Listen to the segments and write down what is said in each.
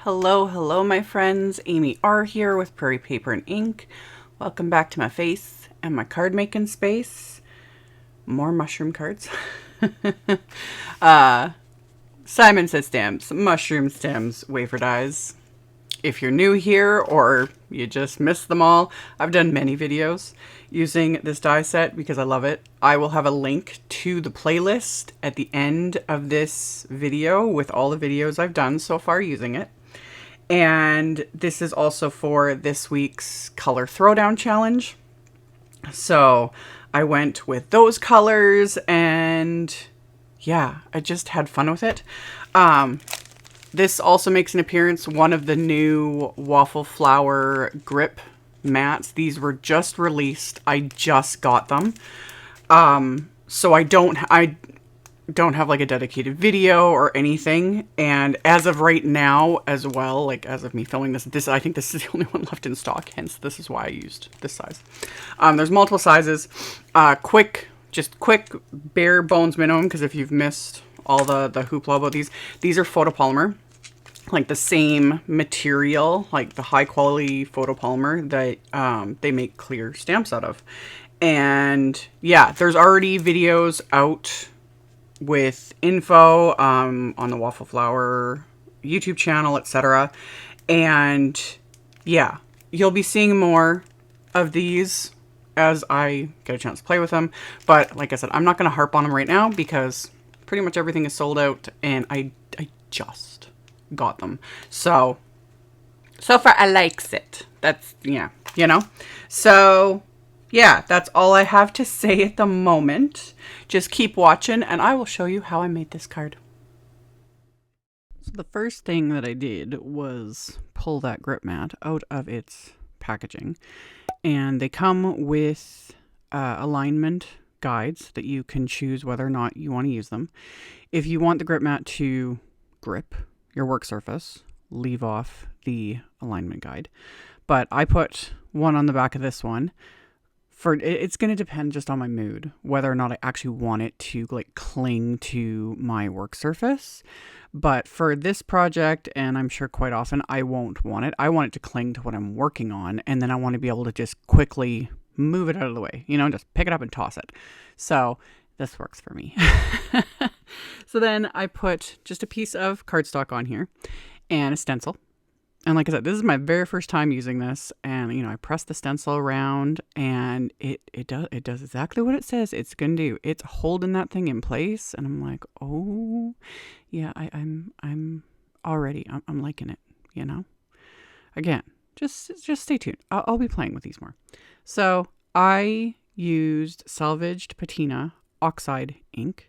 Hello, hello, my friends. AmyR here with Prairie Paper and Ink. Welcome back to my face and my card making space. More mushroom cards. Simon Says Stamps, mushroom stems, wafer dies. If you're new here or you just missed them all, I've done many videos using this die set because I love it. I will have a link to the playlist at the end of this video with all the videos I've done so far using it. And this is also for this week's color throwdown challenge. So I went with those colors and yeah, I just had fun with it. This also makes an appearance, one of the new Waffle Flower grip mats. These were just released. I just got them. So I don't have like a dedicated video or anything, and as of right now as well, like as of me filming this I think this is the only one left in stock, hence this is why I used this size. There's multiple sizes. Quick bare bones minimum, because if you've missed all the hoopla about these are photopolymer, like the same material, like the high quality photopolymer that they make clear stamps out of. And yeah, there's already videos out with info on the Waffle Flower YouTube channel, etc. And yeah, you'll be seeing more of these as I get a chance to play with them. But like I said, I'm not going to harp on them right now because pretty much everything is sold out and I just got them. So far I likes it. That's, yeah, you know. So yeah, that's all I have to say at the moment. Just keep watching and I will show you how I made this card. So the first thing that I did was pull that grip mat out of its packaging. And they come with alignment guides that you can choose whether or not you want to use them. If you want the grip mat to grip your work surface, leave off the alignment guide. But I put one on the back of this one. It's going to depend just on my mood, whether or not I actually want it to like cling to my work surface. But for this project, and I'm sure quite often, I won't want it. I want it to cling to what I'm working on, and then I want to be able to just quickly move it out of the way, you know, just pick it up and toss it. So this works for me. So then I put just a piece of cardstock on here and a stencil. And like I said, this is my very first time using this, and you know, I press the stencil around and it does exactly what it says it's gonna do. It's holding that thing in place, and I'm like, oh yeah, I'm already I'm liking it, you know. Again, just stay tuned. I'll be playing with these more. So I used salvaged patina Oxide ink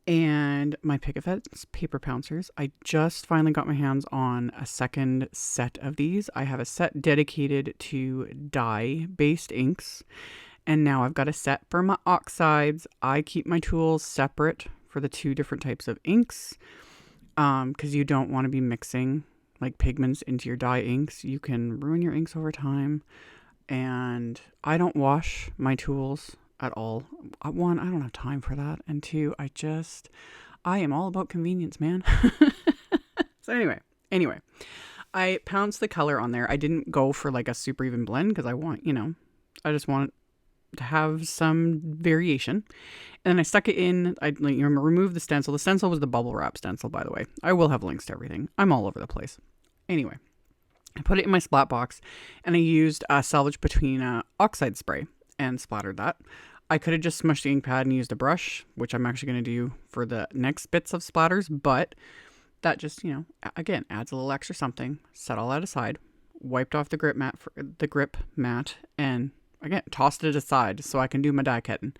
and my Picket paper Pouncers. I just finally got my hands on a second set of these. I have a set dedicated to dye-based inks, and now I've got a set for my oxides. I keep my tools separate for the two different types of inks, because you don't want to be mixing like pigments into your dye inks. You can ruin your inks over time, and I don't wash my tools at all. One, I don't have time for that, and two, I am all about convenience, man. So anyway, I pounced the color on there. I didn't go for like a super even blend because I just want to have some variation. And then I stuck it in. I removed the stencil. The stencil was the bubble wrap stencil, by the way. I will have links to everything. I'm all over the place. Anyway, I put it in my splat box, and I used a salvaged patina oxide spray and splattered that. I could have just smushed the ink pad and used a brush, which I'm actually going to do for the next bits of splatters, but that just, you know, again, adds a little extra something. Set all that aside, wiped off the grip mat, and again, tossed it aside so I can do my die cutting.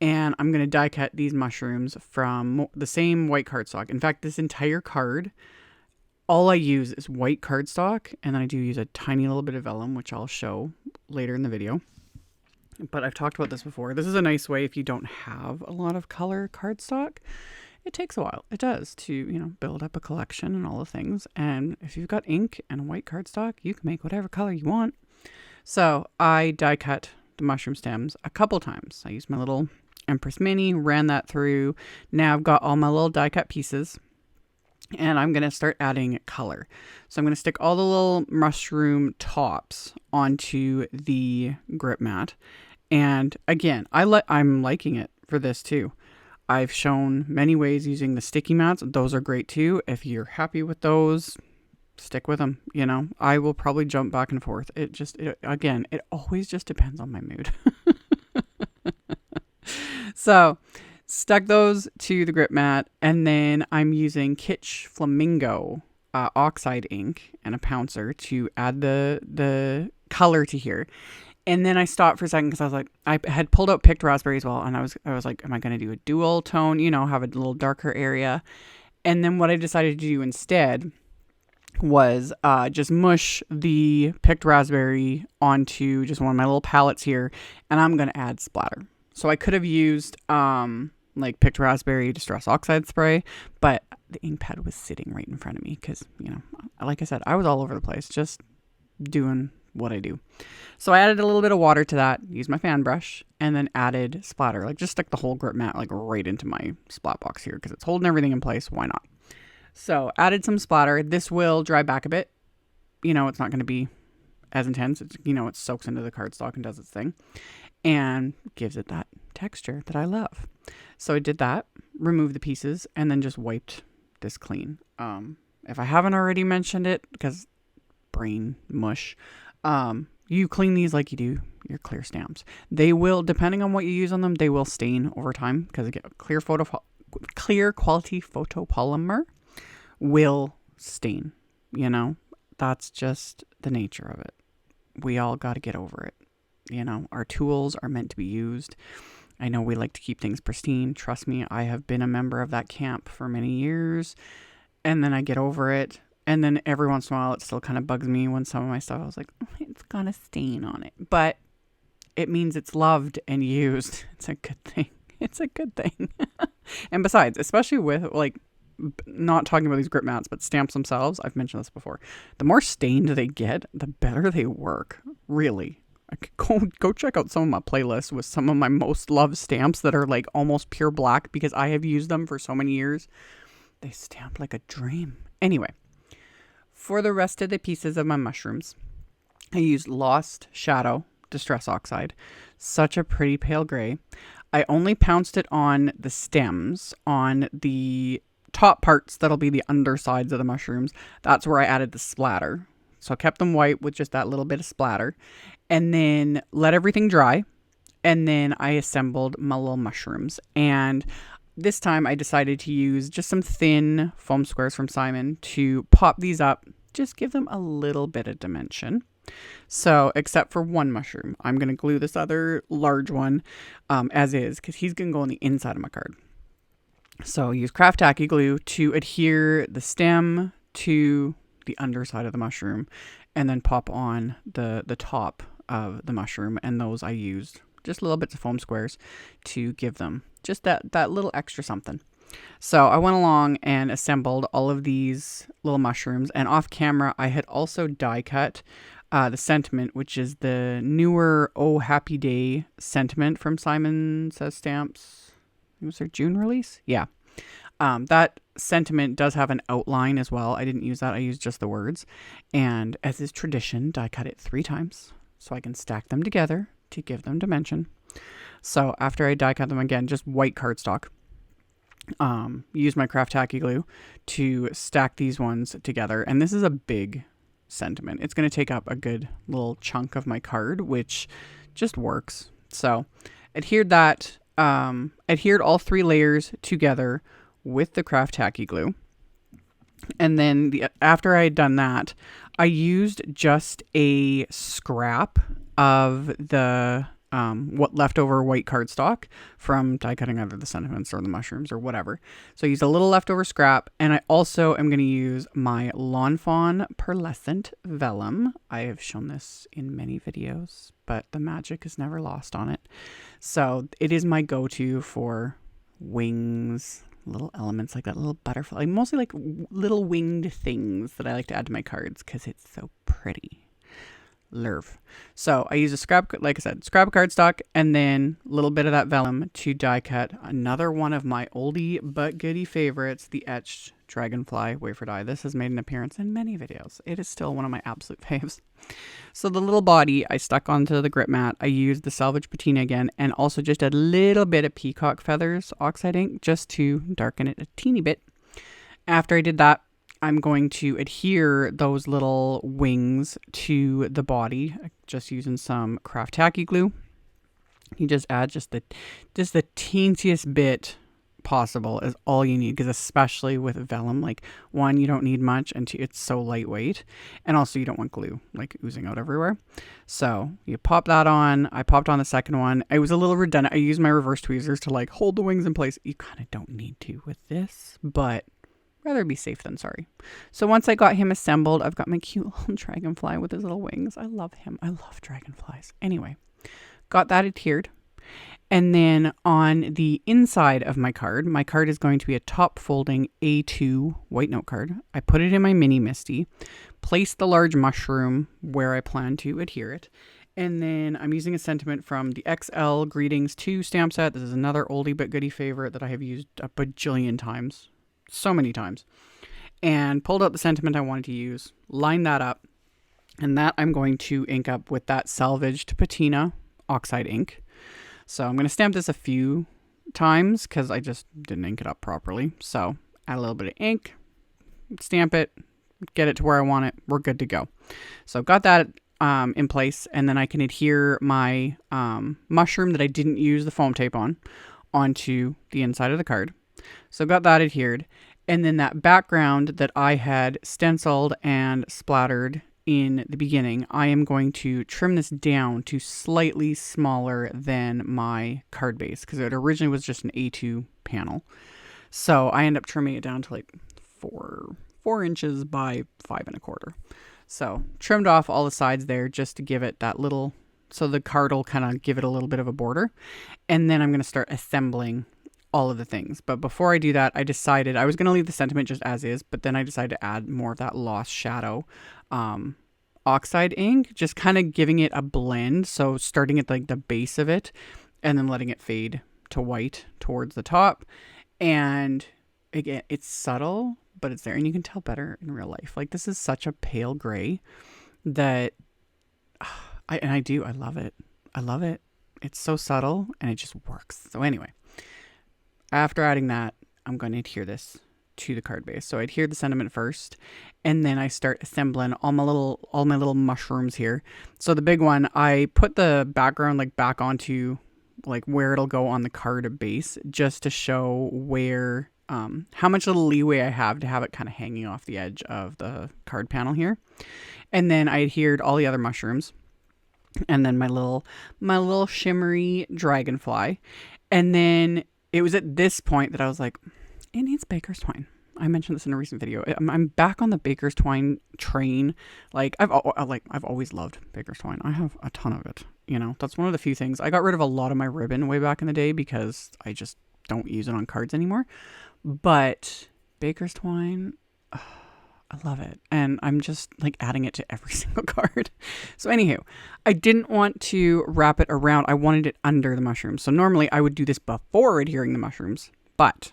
And I'm going to die cut these mushrooms from the same white cardstock. In fact, this entire card, all I use is white cardstock, and then I do use a tiny little bit of vellum, which I'll show later in the video. But I've talked about this before. This is a nice way if you don't have a lot of color cardstock. It takes a while. It does to, you know, build up a collection and all the things. And if you've got ink and a white cardstock, you can make whatever color you want. So I die cut the mushroom stems a couple times. I used my little EMPRESS mini, ran that through. Now I've got all my little die cut pieces. And I'm going to start adding color. So I'm going to stick all the little mushroom tops onto the grip mat. And again, I'm liking it for this too. I've shown many ways using the sticky mats. Those are great too. If you're happy with those, stick with them. You know, I will probably jump back and forth. Again, it always just depends on my mood. So stuck those to the grip mat, and then I'm using KITSCH Flamingo Oxide ink and a Pouncer to add the color to here. And then I stopped for a second because I was like, I had pulled out picked raspberry as well, and I was like, am I going to do a dual tone? You know, have a little darker area. And then what I decided to do instead was just mush the picked raspberry onto just one of my little palettes here, and I'm going to add splatter. So I could have used like picked raspberry distress oxide spray, but the ink pad was sitting right in front of me because, you know, like I said, I was all over the place just doing what I do. So I added a little bit of water to that, used my fan brush, and then added splatter. Like just stick the whole grip mat like right into my splat box here because it's holding everything in place. Why not? So added some splatter. This will dry back a bit. You know, it's not going to be as intense. It's, you know, it soaks into the cardstock and does its thing and gives it that texture that I love. So I did that, removed the pieces, and then just wiped this clean. If I haven't already mentioned it, because brain mush, you clean these like you do your clear stamps. They will, depending on what you use on them, they will stain over time because clear quality photopolymer will stain. You know, that's just the nature of it. We all got to get over it. You know, our tools are meant to be used. I know we like to keep things pristine. Trust me, I have been a member of that camp for many years. And then I get over it. And then every once in a while, it still kind of bugs me when some of my stuff, I was like, oh, it's got a stain on it. But it means it's loved and used. It's a good thing. It's a good thing. And besides, especially with like, not talking about these grip mats, but stamps themselves, I've mentioned this before. The more stained they get, the better they work. Really. Go check out some of my playlists with some of my most loved stamps that are like almost pure black because I have used them for so many years. They stamp like a dream. Anyway, for the rest of the pieces of my mushrooms, I used Lost Shadow Distress Oxide. Such a pretty pale gray. I only pounced it on the stems, on the top parts that'll be the undersides of the mushrooms. That's where I added the splatter. So I kept them white with just that little bit of splatter. And then let everything dry. And then I assembled my little mushrooms. And this time I decided to use just some thin foam squares from Simon to pop these up. Just give them a little bit of dimension. So, except for one mushroom, I'm going to glue this other large one as is because he's going to go on the inside of my card. So use craft tacky glue to adhere the stem to the underside of the mushroom and then pop on the top of the mushroom. And those I used just little bits of foam squares to give them just that little extra something. So I went along and assembled all of these little mushrooms, and off camera I had also die cut the sentiment, which is the newer Oh Happy Day sentiment from Simon Says Stamps. Was their June release? Yeah. That sentiment does have an outline as well. I didn't use that. I used just the words. And as is tradition, die cut it 3 times so I can stack them together to give them dimension. So after I die cut them again, just white cardstock, use my craft tacky glue to stack these ones together. And this is a big sentiment. It's going to take up a good little chunk of my card, which just works. So adhered all 3 layers together with the craft tacky glue. And then after I had done that, I used just a scrap of the what leftover white cardstock from die cutting either the sentiments or the mushrooms or whatever. So I used a little leftover scrap, and I also am going to use my Lawn Fawn pearlescent vellum. I have shown this in many videos, but the magic is never lost on it. So it is my go-to for wings, little elements like that, little butterfly, mostly like little winged things that I like to add to my cards because it's so pretty. Lurv. So I use a scrap, like I said, scrap cardstock, and then a little bit of that vellum to die cut another one of my oldie but goodie favorites, the etched Dragonfly wafer die. This has made an appearance in many videos. It is still one of my absolute faves. So the little body I stuck onto the grip mat. I used the Salvaged Patina again, and also just a little bit of peacock feathers oxide ink just to darken it a teeny bit. After I did that, I'm going to adhere those little wings to the body, just using some craft tacky glue. You just add just the teensiest bit possible is all you need, because especially with vellum, like, one, you don't need much, and two, it's so lightweight, and also you don't want glue like oozing out everywhere. So you pop that on. I popped on the second one. It was a little redundant. I used my reverse tweezers to like hold the wings in place. You kind of don't need to with this, but rather be safe than sorry. So once I got him assembled, I've got my cute little dragonfly with his little wings. I love him. I love dragonflies. Anyway, got that adhered. And then on the inside of my card is going to be a top folding A2 white note card. I put it in my mini Misty, placed the large mushroom where I plan to adhere it. And then I'm using a sentiment from the XL Greetings 2 stamp set. This is another oldie but goodie favorite that I have used a bajillion times. So many times. And pulled out the sentiment I wanted to use, lined that up, and that I'm going to ink up with that Salvaged Patina Oxide ink. So I'm going to stamp this a few times because I just didn't ink it up properly. So add a little bit of ink, stamp it, get it to where I want it. We're good to go. So I've got that in place, and then I can adhere my mushroom that I didn't use the foam tape on onto the inside of the card. So I've got that adhered. And then that background that I had stenciled and splattered in the beginning, I am going to trim this down to slightly smaller than my card base, because it originally was just an A2 panel. So I end up trimming it down to like 4 inches by 5 1/4. So trimmed off all the sides there just to give it that little, so the card will kind of give it a little bit of a border. And then I'm going to start assembling all of the things. But before I do that, I decided I was going to leave the sentiment just as is, but then I decided to add more of that Lost Shadow Oxide ink, just kind of giving it a blend. So starting at like the base of it and then letting it fade to white towards the top. And again, it's subtle, but it's there, and you can tell better in real life. Like, this is such a pale gray that I love it. I love it. It's so subtle and it just works. So anyway, after adding that, I'm going to adhere this to the card base. So I adhere the sentiment first, and then I start assembling all my little mushrooms here. So the big one, I put the background like back onto like where it'll go on the card base, just to show where how much little leeway I have to have it kind of hanging off the edge of the card panel here. And then I adhered all the other mushrooms, and then my little shimmery dragonfly. And then it was at this point that I was like, it needs baker's twine. I mentioned this in a recent video. I'm back on the baker's twine train. Like, I've always loved baker's twine. I have a ton of it. You know, that's one of the few things. I got rid of a lot of my ribbon way back in the day because I just don't use it on cards anymore. But baker's twine, I love it. And I'm just like adding it to every single card. So anywho, I didn't want to wrap it around. I wanted it under the mushrooms. So normally I would do this before adhering the mushrooms, but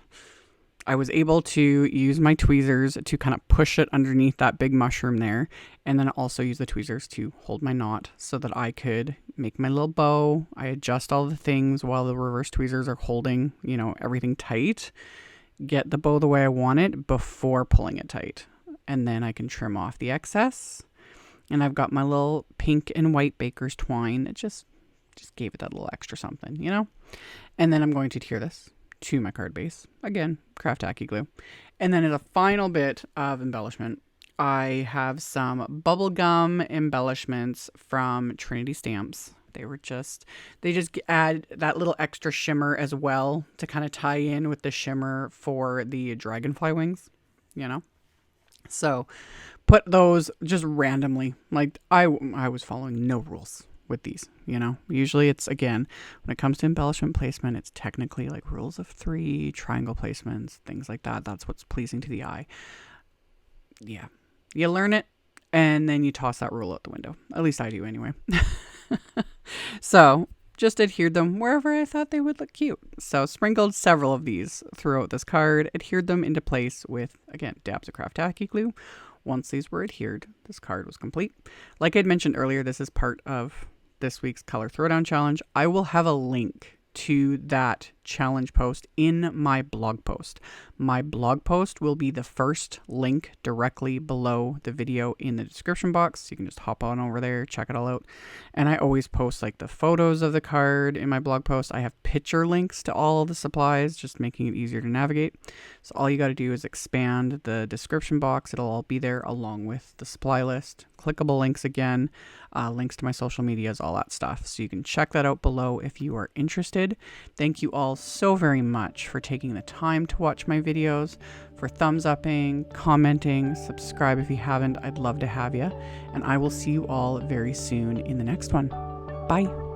I was able to use my tweezers to kind of push it underneath that big mushroom there, and then also use the tweezers to hold my knot so that I could make my little bow. I adjust all the things while the reverse tweezers are holding, you know, everything tight. Get the bow the way I want it before pulling it tight. And then I can trim off the excess. And I've got my little pink and white baker's twine that just gave it that little extra something, you know? And then I'm going to adhere this to my card base. Again, craft tacky glue. And then as a final bit of embellishment, I have some bubblegum embellishments from Trinity Stamps. They just add that little extra shimmer as well to kind of tie in with the shimmer for the dragonfly wings, you know? So put those just randomly. Like, I was following no rules with these, you know. Usually it's, again, when it comes to embellishment placement, it's technically like rules of 3, triangle placements, things like that. That's what's pleasing to the eye. Yeah, you learn it and then you toss that rule out the window. At least I do anyway. So just adhered them wherever I thought they would look cute. So sprinkled several of these throughout this card, adhered them into place with, again, dabs of craft tacky glue. Once these were adhered, this card was complete. Like I'd mentioned earlier, this is part of this week's Color Throwdown Challenge. I will have a link to that challenge post in my blog post. My blog post will be the first link directly below the video in the description box. You can just hop on over there, check it all out. And I always post like the photos of the card in my blog post. I have picture links to all the supplies, just making it easier to navigate. So all you got to do is expand the description box. It'll all be there along with the supply list, clickable links again, links to my social medias, all that stuff. So you can check that out below if you are interested. Thank you all so very much for taking the time to watch my videos, for thumbs upping, commenting, subscribe if you haven't. I'd love to have you. And I will see you all very soon in the next one. Bye.